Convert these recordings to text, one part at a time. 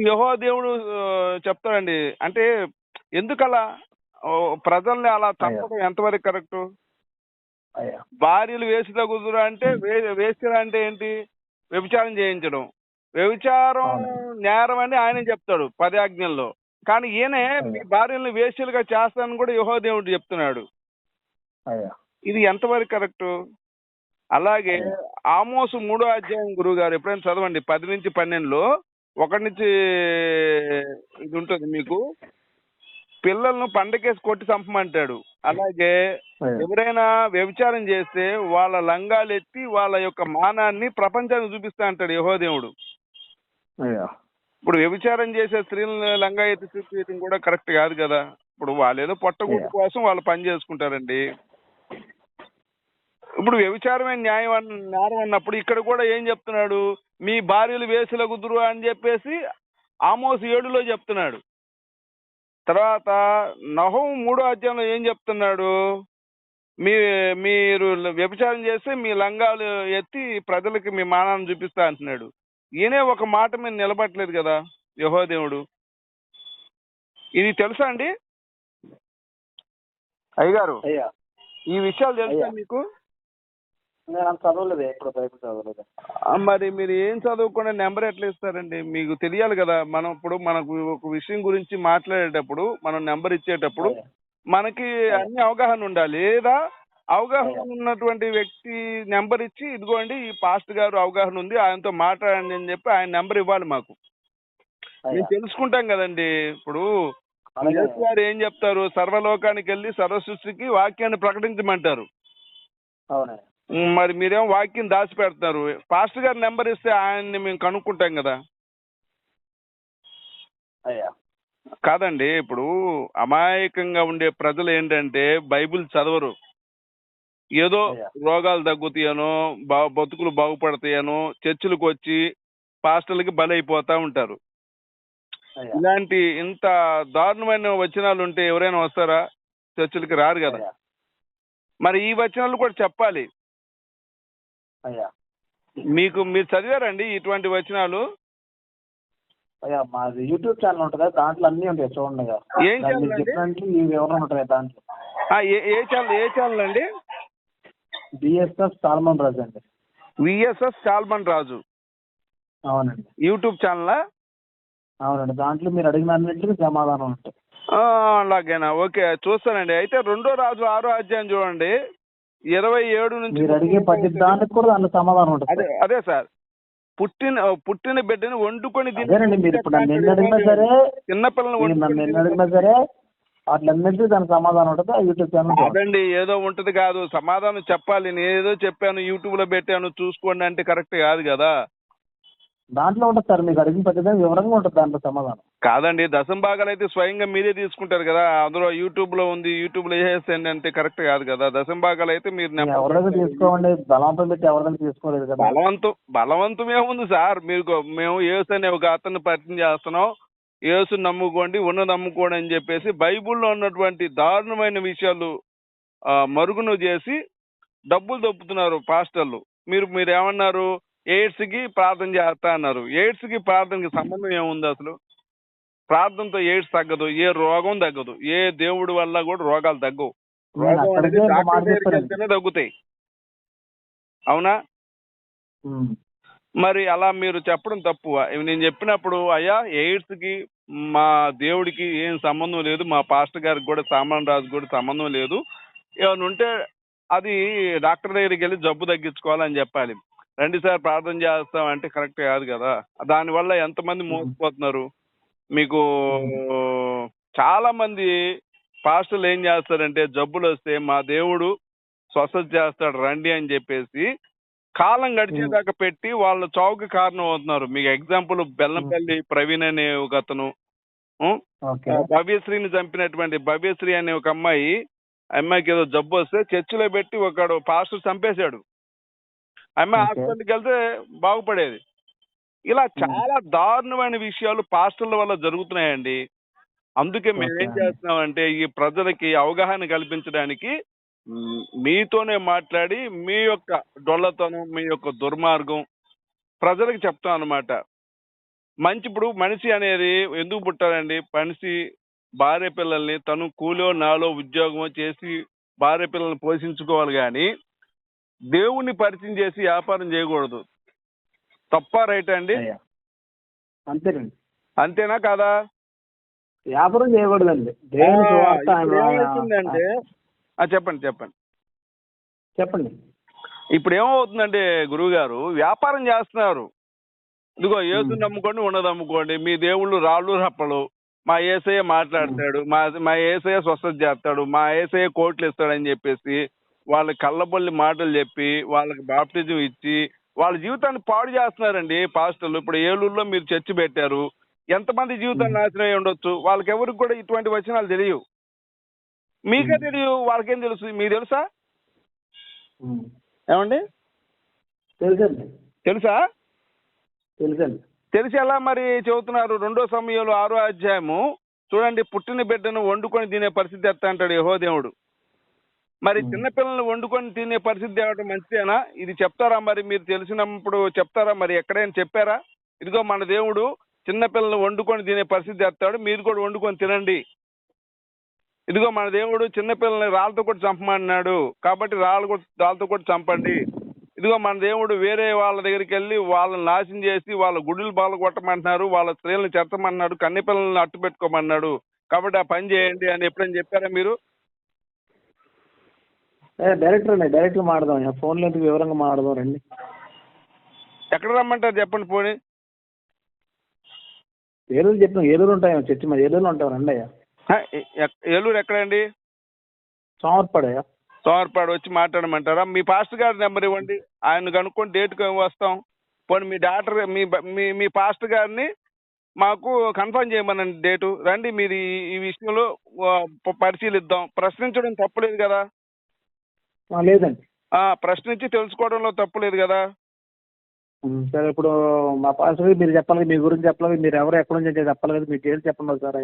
యెహోవా దేవుడు చెప్తాడండి. అంటే ఎందుకలా? ప్రజల్ని అలా అయ్యా చంపడం ఎంతవరకు కరెక్టు? అయ్యా భార్యలు వేశ్యలగుదురు అంటే వేశ్యలు అంటే ఏంటి? వ్యభిచారం చేయించడం. వ్యభిచారం అవునండి నేరం అని ఆయనే చెప్తాడు 10 ఆజ్ఞల్లో. కానీ ఈయనే మీ అయ్యా భార్యలను వేశ్యలుగా చేస్తానని కూడా యెహోవా దేవుడు చెప్తున్నాడు. అయ్యా ఇది ఎంతవరకు కరెక్టు? అలాగే అయ్యా ఆమోసు 3 అధ్యాయం గురువుగారు ఎప్పుడైనా చదవండి 10-12లో 1 ఇది ఉంటుంది మీకు. పిల్లలను పండకేసి కొట్టి చంపమంటాడు. అలాగే అయ్యా ఎవరైనా వ్యభిచారం చేస్తే వాళ్ళ లంగాలెత్తి వాళ్ళ యొక్క మానాన్ని ప్రపంచానికి చూపిస్తా అంటాడు యెహోవా దేవుడు. అయ్యా ఇప్పుడు వ్యభిచారం చేసే స్త్రీలను లంగా ఎత్తి చూపించడం కూడా కరెక్ట్ కాదు కదా. ఇప్పుడు వాళ్ళేదో పొట్టగూటి అయ్యా కోసం వాళ్ళు పని చేసుకుంటారండి. ఇప్పుడు వ్యభిచారమే నేరం అన్నప్పుడు ఇక్కడ కూడా ఏం చెప్తున్నాడు? మీ భార్యలు వేశ్యలగుదురు అని చెప్పేసి ఆమోసు 7లో చెప్తున్నాడు. తర్వాత నహూము 3 అధ్యాయంలో ఏం చెప్తున్నాడు? మీ మీరు వ్యభిచారం చేస్తే మీ లంగాలు ఎత్తి ప్రజలకి మీ మానాన్ని చూపిస్తా అంటున్నాడు. ఈయనే ఒక మాట మీద నిలబడట్లేదు కదా యెహోవా దేవుడు. ఇది తెలుసా అండి అయ్యగారు? అయ్యా ఈ విషయాలు తెలుసా అయ్యా మీకు? నేను అంత చదవలేదు, ఎప్పుడు బైబిల్ చదవలేదు. మరి మీరు ఏం చదువుకునే నెంబర్ ఎట్లా ఇస్తారండి? మీకు తెలియాలి కదా. మనం ఇప్పుడు మనకు ఒక విషయం గురించి మాట్లాడేటప్పుడు మనం నెంబర్ ఇచ్చేటప్పుడు అయ్యా మనకి అయ్యా అన్ని అవగాహన ఉండాలి. లేదా అవగాహన అయ్యా ఉన్నటువంటి వ్యక్తి నెంబర్ ఇచ్చి ఇదిగోండి ఈ పాస్ట్ గారు అవగాహన ఉంది ఆయనతో మాట్లాడండి అని చెప్పి ఆయన నెంబర్ ఇవ్వాలి మాకు. మేము అయ్యా తెలుసుకుంటాం కదండి. ఇప్పుడు అలాగే యేసు గారు ఏం చెప్తారు? సర్వలోకానికి వెళ్ళి సర్వ సృష్టికి వాక్యాన్ని ప్రకటించమంటారు. అవునయ్యా మరి మీరేమో వాక్యం దాచిపెడతారు. పాస్టర్ గారి నెంబర్ ఇస్తే ఆయన్ని మేము కనుక్కుంటాం కదా. అయ్యా కాదండి ఇప్పుడు అమాయకంగా ఉండే ప్రజలు ఏంటంటే బైబిల్ చదవరు. ఏదో అయ్యా రోగాలు తగ్గుతాయనో బతుకులు బాగుపడతాయనో చర్చిలకు వచ్చి పాస్టర్లకి బలైపోతా ఉంటారు. అయ్యా ఇలాంటి ఇంత దారుణమైన వచనాలు ఉంటే ఎవరైనా వస్తారా? చర్చిలకి రారు కదా. అయ్యా మరి ఈ వచనాలు కూడా చెప్పాలి. అయ్యా మీరు చదివారండి ఇటువంటి వచనాలు? అయ్యా మాది యూట్యూబ్ ఛానల్ ఉంటుంది, దాంట్లో అన్నీ ఉంటాయి చూడండి. అయ్యా ఏం దాన్ని ఛానల్ మీకు అండి? చెప్పినట్టు ఈ వివరణ ఉంటుంది దాంట్లో. ఏ ఛానల్ అండి? బిఎస్ఎఫ్ సాల్మన్ రాజు అండి. విఎస్ఎస్ సాల్మన్ రాజు అవునండి యూట్యూబ్ ఛానలా? అవునండి, దాంట్లో మీరు అడిగిన అన్నింటికి సమాధానం ఉంటుంది. అలాగేనా? ఓకే చూస్తానండి. అయితే 2 రాజు 6 అధ్యాయం చూడండి 27 నుంచి మీరు అడిగే ప్రతి దానికి కూడా దాంట్లో సమాధానం ఉంటుంది. అదే అదే సార్. పుట్టిన బిడ్డని వండుకొని అదేనండి, మీరు ఇప్పుడు నన్ను ఎన్ని అడిగినా సరే, చిన్నపిల్లలు మీరు నన్ను ఎన్ని అడిగినా సరే వాటిలన్నింటికీ దానికి సమాధానం ఉంటుంది. ఆ యూట్యూబ్ ఛానల్ అదండి ఏదో ఉంటది కాదు, సమాధానం చెప్పాలి. నేను ఏదో చెప్పాను యూట్యూబ్ లో పెట్టాను చూసుకోండి అంటే కరెక్ట్ కాదు కదా. దాంట్లో ఉంటుంది సార్, మీకు అడిగిన ప్రతిదానికి వివరంగా ఉంటుంది దాంట్లో సమాధానం. కాదండి దశం భాగాలు అయితే స్వయంగా మీరే తీసుకుంటారు కదా. అందులో యూట్యూబ్ లో ఉంది, యూట్యూబ్ లో వేసేయండి అంటే కరెక్ట్ కాదు కదా. దశం భాగాలు అయితే మీరు ఎవరి దగ్గర తీసుకోండి, బలవంతం పెట్టి ఎవరి దగ్గర తీసుకోలేదు కదా. బలవంతం ఏముంది సార్? మేము యేసు అనే ఒక అతన్ని పరిచయం చేస్తున్నాం. యేసు నమ్ముకోండి నమ్ముకోండి అని చెప్పేసి బైబిల్లో ఉన్నటువంటి దారుణమైన విషయాలు మరుగున చేసి డబ్బులు దొప్పుతున్నారు పాస్టర్లు. మీరు ఏమన్నారు? ఎయిడ్స్ కి ప్రార్థన చేస్తా అన్నారు. ఎయిడ్స్ కి ప్రార్థనకి సంబంధం ఏముంది అసలు? ప్రార్థనతో ఎయిడ్స్ తగ్గదు, ఏ రోగం తగ్గదు, ఏ దేవుడి వల్ల కూడా రోగాలు తగ్గవు. నేను రోగం అక్కడికే అనేది ఒక మాట డాక్టర్ దగ్గరికి చెప్పానండి. వెళ్తేనే తగ్గుతాయి. అవునా? మరి అలా మీరు చెప్పడం తప్పు. నేను చెప్పినప్పుడు అయ్యా ఎయిడ్స్ కి మా దేవుడికి ఏం సంబంధం లేదు, మా పాస్టర్ గారికి కూడా సామాన్ రాజు కూడా సంబంధం లేదు. ఏమైనా ఉంటే అది డాక్టర్ దగ్గరికి వెళ్ళి జబ్బు తగ్గించుకోవాలని చెప్పాలి. రండి సార్ ప్రార్థన చేస్తాం అంటే కరెక్ట్ కాదు కదా. దానివల్ల ఎంతమంది మోసపోతున్నారు. మీకు చాలా మంది పాస్టర్లు ఏం చేస్తారంటే జబ్బులు వస్తే మా దేవుడు స్వస్థత చేస్తాడు రండి అని చెప్పేసి కాలం గడిచేదాకా పెట్టి వాళ్ళ చావుకి కారణం అవుతున్నారు. మీకు ఎగ్జాంపుల్ బెల్లంపల్లి ప్రవీణ్ అనే ఒక అతను, భవ్యశ్రీని చంపినటువంటి భవ్యశ్రీ అనే ఒక అమ్మాయికి ఏదో జబ్బు వస్తే చర్చిలో పెట్టి ఒకడు పాస్టర్ చంపేశాడు. అమ్మాయి హాస్పిటల్కి వెళ్తే బాగుపడేది. ఇలా చాలా దారుణమైన విషయాలు పాస్టర్ల వల్ల జరుగుతున్నాయండి. అందుకే మేము ఏం చేస్తున్నామంటే ఈ ప్రజలకి అవగాహన కల్పించడానికి మీతోనే మాట్లాడి మీ యొక్క డొల్లతనం, మీ యొక్క దుర్మార్గం ప్రజలకు చెప్తాం అన్నమాట. ఇప్పుడు మనిషి అనేది ఎందుకు పుట్టారండి? మనిషి భార్య పిల్లల్ని తను కూలో నాలో ఉద్యోగమో చేసి భార్య పిల్లల్ని పోషించుకోవాలి గాని దేవుణ్ణి పరిచయం చేసి వ్యాపారం చేయకూడదు. తప్పా రైటా అండి? అయ్యా అంతేనండి. అంతేనా కాదా? వ్యాపారం చేయకూడదండి. దేవుని సువార్త ఇప్పుడు ఏమవుతుందంటే చెప్పండి చెప్పండి. చెప్పండి. ఇప్పుడు ఏమవుతుందంటే గురువు గారు వ్యాపారం చేస్తున్నారు. ఇదిగో యేసుని నమ్ముకోండి, ఉన్నది అమ్ముకోండి. మీ దేవుళ్ళు రాళ్ళు రప్పలు. మా యేసయ్య మాట్లాడతాడు, మా యేసయ్య స్వస్థత చేస్తాడు, మా యేసయ్య కోట్లు ఇస్తాడని చెప్పేసి వాళ్ళకి కళ్ళబొల్లి మాటలు చెప్పి వాళ్ళకి బాప్టిజం ఇచ్చి వాళ్ళ జీవితాన్ని పాడు చేస్తున్నారండి పాస్టర్లు. ఇప్పుడు ఏలూరులో మీరు చర్చి పెట్టారు. ఎంతమంది జీవితాన్ని నాశనం అయి ఉండొచ్చు? వాళ్ళకి ఎవరికి కూడా ఇటువంటి వచనాలు తెలియవు. మీకే తెలియదు, వాళ్ళకేం తెలుసు? మీకు తెలుసా? ఏమండి? తెలుసండి. తెలుసా? తెలుసండి. తెలిసి ఎలా మరి చెబుతున్నారు? 2 సమూయేలు 6వ అధ్యాయము చూడండి. పుట్టిన బిడ్డను వండుకొని తినే పరిస్థితి ఎత్తా అంటాడు యెహోవా దేవుడు. మరి చిన్నపిల్లల్ని వండుకొని తినే పరిస్థితి తేవడం మంచిదేనా? ఇది చెప్తారా మరి? మీరు తెలిసినప్పుడు చెప్తారా మరి? ఎక్కడైనా చెప్పారా? ఇదిగో మన దేవుడు చిన్నపిల్లల్ని వండుకొని తినే పరిస్థితి తెస్తాడు, మీరు కూడా వండుకొని తినండి. ఇదిగో మన దేవుడు చిన్నపిల్లల్ని రాళ్ళతో కూడా చంపమన్నాడు, కాబట్టి రాళ్ళతో కూడా చంపండి. ఇదిగో మన దేవుడు వేరే వాళ్ళ దగ్గరికి వెళ్ళి వాళ్ళని నాశనం చేసి వాళ్ళ గుడులు బాలు కొట్టమంటున్నారు, వాళ్ళ స్త్రీలను చెత్తమన్నాడు, కన్నె పిల్లల్ని అట్టు పెట్టుకోమన్నాడు, కాబట్టి ఆ పని చేయండి అని ఎప్పుడైనా చెప్పారా మీరు? డైరెక్ట్ మాడదాం. ఫోన్లో ఎందుకు వివరంగా మాడదాం రండి. ఎక్కడ రమ్మంటారు చెప్పండి పోనీ. ఏలూరు చెప్పిన ఏలూరు ఉంటాయో చర్చి మరి ఏలూరులో ఉంటాం రండి అయ్యా. ఏలూరు ఎక్కడండి? సోమర్పాడయ్యా. సోమర్పాడు వచ్చి మాట్లాడమంటారా? మీ పాస్టర్ గారి నెంబర్ ఇవ్వండి, ఆయన కనుక్కొని డేట్కి వస్తాం. పోనీ మీ డాక్టర్ మీ పాస్టర్ గారిని మాకు కన్ఫర్మ్ చేయమనండి డేటు. రండి, మీరు ఈ విషయంలో పరిశీలిద్దాం. ప్రశ్నించడం తప్పులేదు కదా? లేదండి. ప్రశ్నించి తెలుసుకోవడంలో తప్పులేదు కదా? సరే, ఇప్పుడు మా పాస్టర్ మీరు చెప్పాలి, మీ గురించి చెప్పాలి, మీరు ఎవరు ఎక్కడి నుంచి చెప్పాలి కదా, మీకు ఏం చెప్పండి ఒకసారి.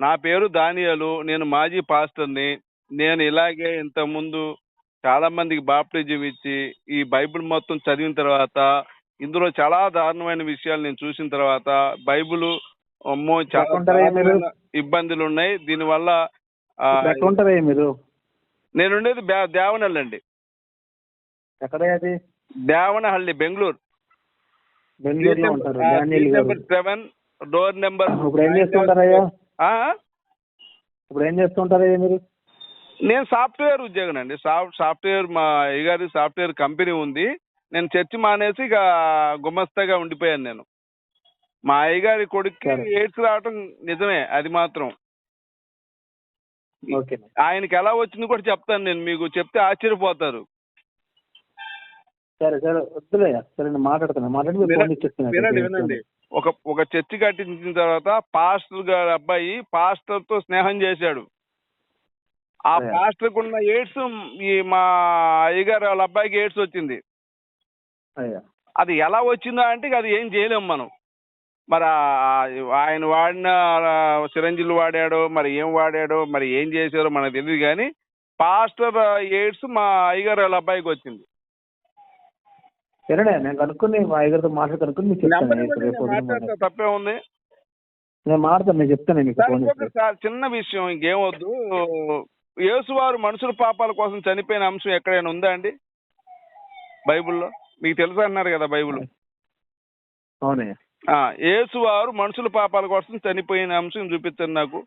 నా పేరు దానియేలు, నేను మాజీ పాస్టర్ని. నేను ఇలాగే ఇంతకుముందు చాలా మందికి బాప్టిజం ఇచ్చి ఈ బైబిల్ మొత్తం చదివిన తర్వాత ఇందులో చాలా దారుణమైన విషయాలు నేను చూసిన తర్వాత బైబిల్ అమ్మో చాలా ఇబ్బందులు ఉన్నాయి దీనివల్ల. మీరు నేను ఉండేది దేవనహల్లి అండి. ఎక్కడ అది? Devanahalli, Bengaluru. Number 7 door number. ఇప్పుడు ఏం చేస్తుంటారయ్యా? ఇప్పుడు ఏం చేస్తుంటారయ్యా మీరు? నేను సాఫ్ట్వేర్ ఉద్యోగం అండి. సాఫ్ట్వేర్ మా అయ్యగారి సాఫ్ట్వేర్ కంపెనీ ఉంది. నేను చర్చి మానేసి ఇక గుమస్తాగా ఉండిపోయాను నేను. మా అయ్యగారి కొడుక్కి ఎయిడ్స్ రావటం నిజమే, అది మాత్రం. ఆయనకి ఎలా వచ్చింది కూడా చెప్తాను నేను, మీకు చెప్తే ఆశ్చర్యపోతారు. సరే సరే వద్దులేయ్యా. సరే నేను మాట్లాడుతున్నాను. వినండి. ఒక చర్చి కట్టించిన తర్వాత పాస్టర్ గారి అబ్బాయి పాస్టర్ తో స్నేహం చేశాడు. ఆ పాస్టర్ కున్న ఎయిడ్స్ ఈ మా అయ్యగారు వాళ్ళ అబ్బాయికి ఎయిడ్స్ వచ్చింది. అది ఎలా వచ్చిందో అంటే అది ఏం చేయలేము మనం. మరి ఆయన వాడిన సిరంజిలు వాడాడో మరి ఏం వాడాడో మరి ఏం చేశారో మనకు తెలియదు, కానీ పాస్టర్ ఎయిడ్స్ మా అయ్యగారు వాళ్ళ అబ్బాయికి వచ్చింది. సరేనే, నేను కనుక్కొని మా అయ్యగారితో కనుక్కొని తప్పే ఉంది. నేను మాట్లాడతాను, నేను చెప్తాను. చిన్న విషయం, ఇంకేమొద్దు. యేసువారు మనుషుల పాపాల కోసం చనిపోయిన అంశం ఎక్కడైనా ఉందా అండి బైబిల్లో? మీకు తెలుసు అన్నారు కదా బైబిల్. అవునయ్యా. యేసువారు మనుషుల పాపాల కోసం చనిపోయిన అంశం చూపించండి నాకు.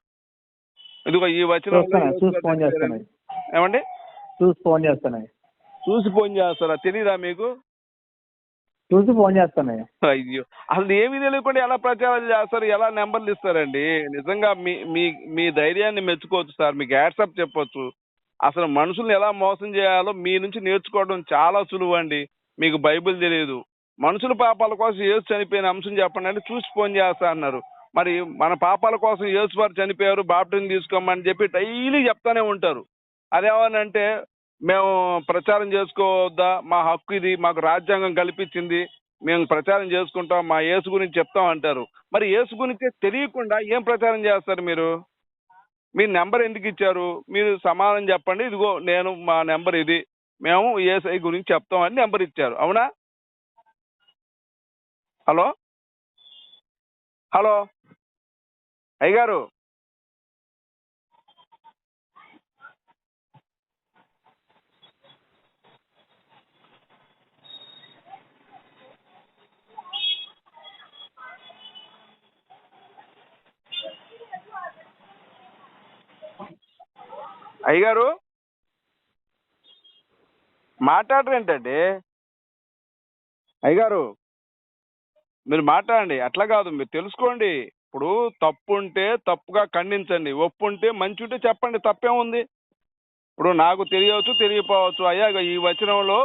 ఇదిగో ఈ వచనం ఏమండి? చూసి ఫోన్ చేస్తారా? తెలీదా మీకు? చూసి ఫోన్ చేస్తానయ్యా. అయ్యో, అసలు ఏమీ తెలియకుండా ఎలా ప్రచారాలు చేస్తారు, ఎలా నెంబర్లు ఇస్తారండి? నిజంగా మీ ధైర్యాన్ని మెచ్చుకోవచ్చు సార్, మీకు హ్యాట్సప్ చెప్పొచ్చు. అసలు మనుషుల్ని ఎలా మోసం చేయాలో మీ నుంచి నేర్చుకోవడం చాలా సులువు అండి. మీకు బైబిల్ తెలియదు. మనుషుల పాపాల కోసం యేసు చనిపోయిన అంశం చెప్పండి అంటే చూసి ఫోన్ చేస్తా అన్నారు. మరి మన పాపాల కోసం యేసు వారు చనిపోయారు, బాప్టిజం తీసుకోమని చెప్పి డైలీ చెప్తానే ఉంటారు. అదేమనంటే మేము ప్రచారం చేసుకోవద్దా, మా హక్కు ఇది, మాకు రాజ్యాంగం కల్పించింది, మేము ప్రచారం చేసుకుంటాం, మా యేసు గురించి చెప్తాం అంటారు. మరి యేసు గురించి తెలియకుండా ఏం ప్రచారం చేస్తారు మీరు? మీ నెంబర్ ఎందుకు ఇచ్చారు? మీరు సమాధానం చెప్పండి. ఇదిగో మా నెంబర్ ఇది, మేము యేసయ్య గురించి చెప్తాం అని నెంబర్ ఇచ్చారు, అవునా? హలో. హలో అయ్యగారు, అయ్యగారు మాట్లాడరేంటండి? అయ్యగారు మీరు మాట్లాడండి. అట్లా కాదు, మీరు తెలుసుకోండి. ఇప్పుడు తప్పు ఉంటే తప్పుగా ఖండించండి, ఒప్పు ఉంటే మంచి ఉంటే చెప్పండి, తప్పేముంది? ఇప్పుడు నాకు తెలియవచ్చు, తెలియపోవచ్చు. అయ్యా ఇగో ఈ వచనంలో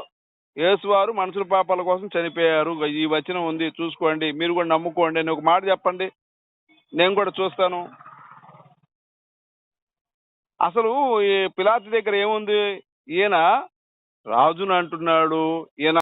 యేసువారు మనుషుల పాపాల కోసం చనిపోయారు, ఇగో ఈ వచనం ఉంది చూసుకోండి, మీరు కూడా నమ్ముకోండి అని ఒక మాట చెప్పండి, నేను కూడా చూస్తాను. అసలు ఈ పిలాతు దగ్గర ఏముంది? ఈయన రాజును అంటున్నాడు, ఈయన